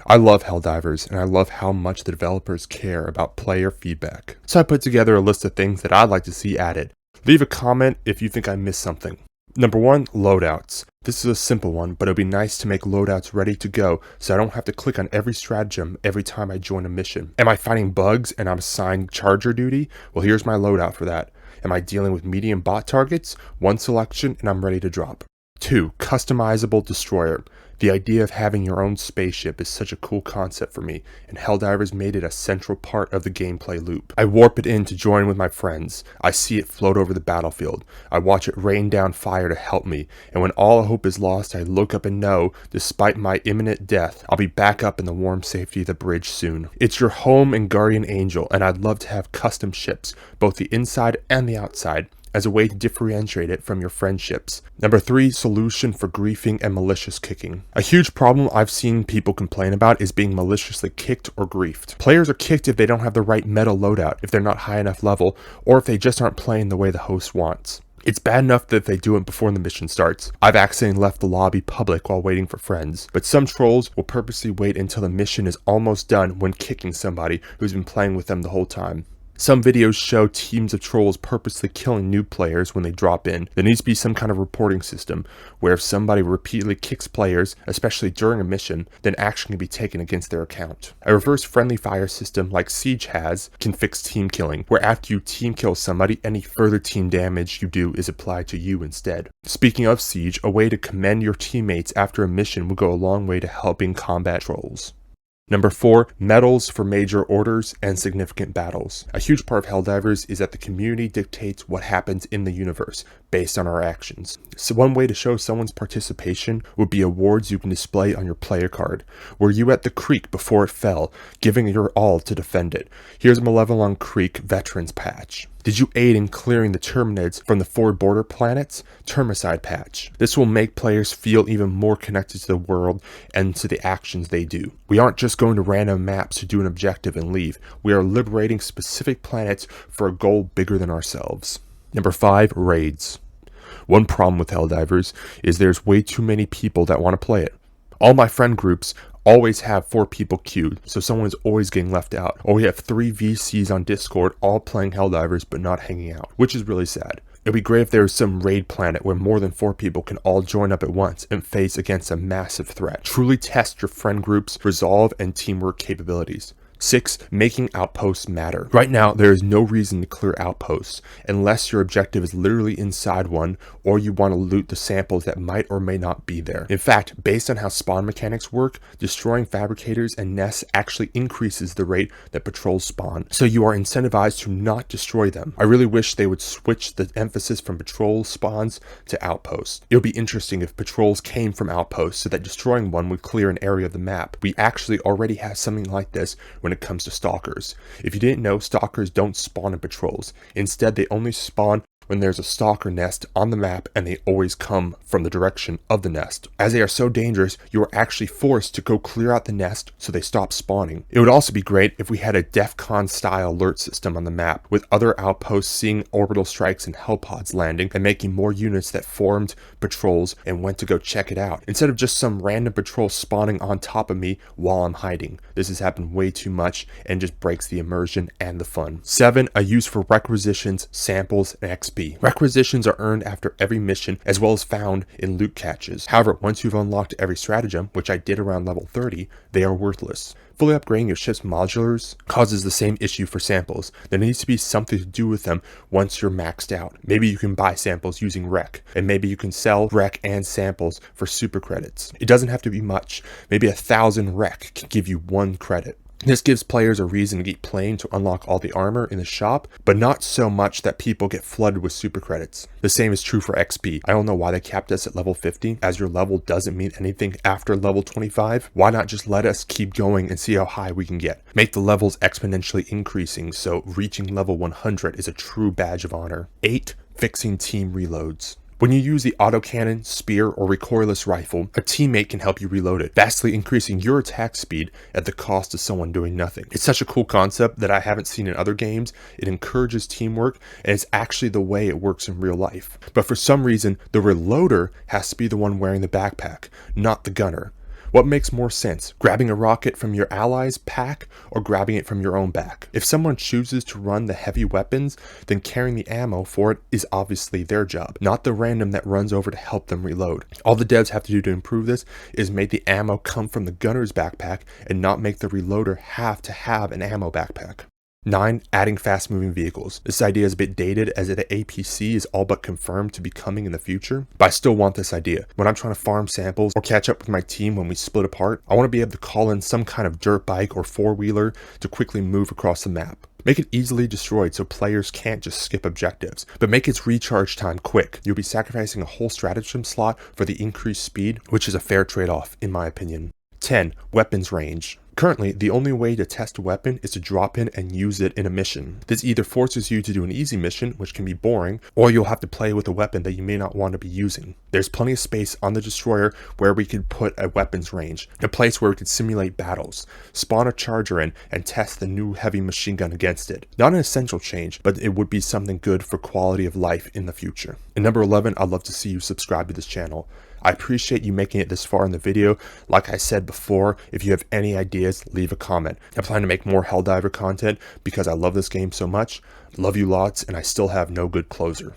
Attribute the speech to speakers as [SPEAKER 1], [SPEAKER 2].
[SPEAKER 1] I love Helldivers, and I love how much the developers care about player feedback. So I put together a list of things that I'd like to see added. Leave a comment if you think I missed something. Number 1, loadouts. This is a simple one, but it would be nice to make loadouts ready to go so I don't have to click on every stratagem every time I join a mission. Am I fighting bugs and I'm assigned charger duty? Well, here's my loadout for that. Am I dealing with medium bot targets? One selection and I'm ready to drop. 2, customizable destroyer. The idea of having your own spaceship is such a cool concept for me, and Helldivers made it a central part of the gameplay loop. I warp it in to join with my friends. I see it float over the battlefield. I watch it rain down fire to help me, and when all hope is lost, I look up and know, despite my imminent death, I'll be back up in the warm safety of the bridge soon. It's your home and guardian angel, and I'd love to have custom ships, both the inside and the outside, as a way to differentiate it from your friendships. Number 3, solution for griefing and malicious kicking. A huge problem I've seen people complain about is being maliciously kicked or griefed. Players are kicked if they don't have the right meta loadout, if they're not high enough level, or if they just aren't playing the way the host wants. It's bad enough that they do it before the mission starts. I've accidentally left the lobby public while waiting for friends, but some trolls will purposely wait until the mission is almost done when kicking somebody who's been playing with them the whole time. Some videos show teams of trolls purposely killing new players when they drop in. There needs to be some kind of reporting system where if somebody repeatedly kicks players, especially during a mission, then action can be taken against their account. A reverse friendly fire system like Siege has can fix team killing, where after you team kill somebody, any further team damage you do is applied to you instead. Speaking of Siege, a way to commend your teammates after a mission will go a long way to helping combat trolls. Number 4, medals for major orders and significant battles. A huge part of Helldivers is that the community dictates what happens in the universe based on our actions. So one way to show someone's participation would be awards you can display on your player card. Were you at the creek before it fell, giving your all to defend it? Here's a Malevelon Creek Veterans Patch. Did you aid in clearing the Terminids from the 4 border planets? Termicide Patch. This will make players feel even more connected to the world and to the actions they do. We aren't just going to random maps to do an objective and leave. We are liberating specific planets for a goal bigger than ourselves. Number 5, raids. One problem with Helldivers is there's way too many people that want to play it. All my friend groups always have 4 people queued, so someone's always getting left out. Or we have 3 VCs on Discord all playing Helldivers but not hanging out, which is really sad. It'd be great if there was some raid planet where more than 4 people can all join up at once and face against a massive threat. Truly test your friend group's resolve and teamwork capabilities. 6, making outposts matter. Right now, there is no reason to clear outposts unless your objective is literally inside one or you want to loot the samples that might or may not be there. In fact, based on how spawn mechanics work, destroying fabricators and nests actually increases the rate that patrols spawn, so you are incentivized to not destroy them. I really wish they would switch the emphasis from patrol spawns to outposts. It would be interesting if patrols came from outposts so that destroying one would clear an area of the map. We actually already have something like this when it comes to stalkers. If you didn't know, stalkers don't spawn in patrols. Instead, they only spawn when there's a stalker nest on the map, and they always come from the direction of the nest. As they are so dangerous, you are actually forced to go clear out the nest so they stop spawning. It would also be great if we had a DEF CON style alert system on the map, with other outposts seeing orbital strikes and hellpods landing and making more units that formed patrols and went to go check it out, instead of just some random patrol spawning on top of me while I'm hiding. This has happened way too much and just breaks the immersion and the fun. 7, a use for requisitions, samples, and XP. Requisitions are earned after every mission as well as found in loot caches. However, once you've unlocked every stratagem, which I did around level 30, they are worthless. Fully upgrading your ship's modulars causes the same issue for samples. There needs to be something to do with them once you're maxed out. Maybe you can buy samples using rec, and maybe you can sell rec and samples for super credits. It doesn't have to be much. Maybe 1,000 rec can give you 1 credit. This gives players a reason to keep playing to unlock all the armor in the shop, but not so much that people get flooded with super credits. The same is true for XP. I don't know why they capped us at level 50, as your level doesn't mean anything after level 25. Why not just let us keep going and see how high we can get? Make the levels exponentially increasing so reaching level 100 is a true badge of honor. 8, fixing team reloads. When you use the autocannon, spear, or recoilless rifle, a teammate can help you reload it, vastly increasing your attack speed at the cost of someone doing nothing. It's such a cool concept that I haven't seen in other games. It encourages teamwork, and it's actually the way it works in real life. But for some reason, the reloader has to be the one wearing the backpack, not the gunner. What makes more sense, grabbing a rocket from your allies' pack or grabbing it from your own back? If someone chooses to run the heavy weapons, then carrying the ammo for it is obviously their job, not the random that runs over to help them reload. All the devs have to do to improve this is make the ammo come from the gunner's backpack and not make the reloader have to have an ammo backpack. 9. Adding fast-moving vehicles. This idea is a bit dated as the APC is all but confirmed to be coming in the future, but I still want this idea. When I'm trying to farm samples or catch up with my team when we split apart, I want to be able to call in some kind of dirt bike or four-wheeler to quickly move across the map. Make it easily destroyed so players can't just skip objectives, but make its recharge time quick. You'll be sacrificing a whole stratagem slot for the increased speed, which is a fair trade-off in my opinion. 10. Weapons range. Currently, the only way to test a weapon is to drop in and use it in a mission. This either forces you to do an easy mission, which can be boring, or you'll have to play with a weapon that you may not want to be using. There's plenty of space on the destroyer where we could put a weapons range, a place where we could simulate battles, spawn a charger in, and test the new heavy machine gun against it. Not an essential change, but it would be something good for quality of life in the future. And number 11, I'd love to see you subscribe to this channel. I appreciate you making it this far in the video. Like I said before, if you have any ideas, leave a comment. I plan to make more Helldiver content because I love this game so much. Love you lots, and I still have no good closer.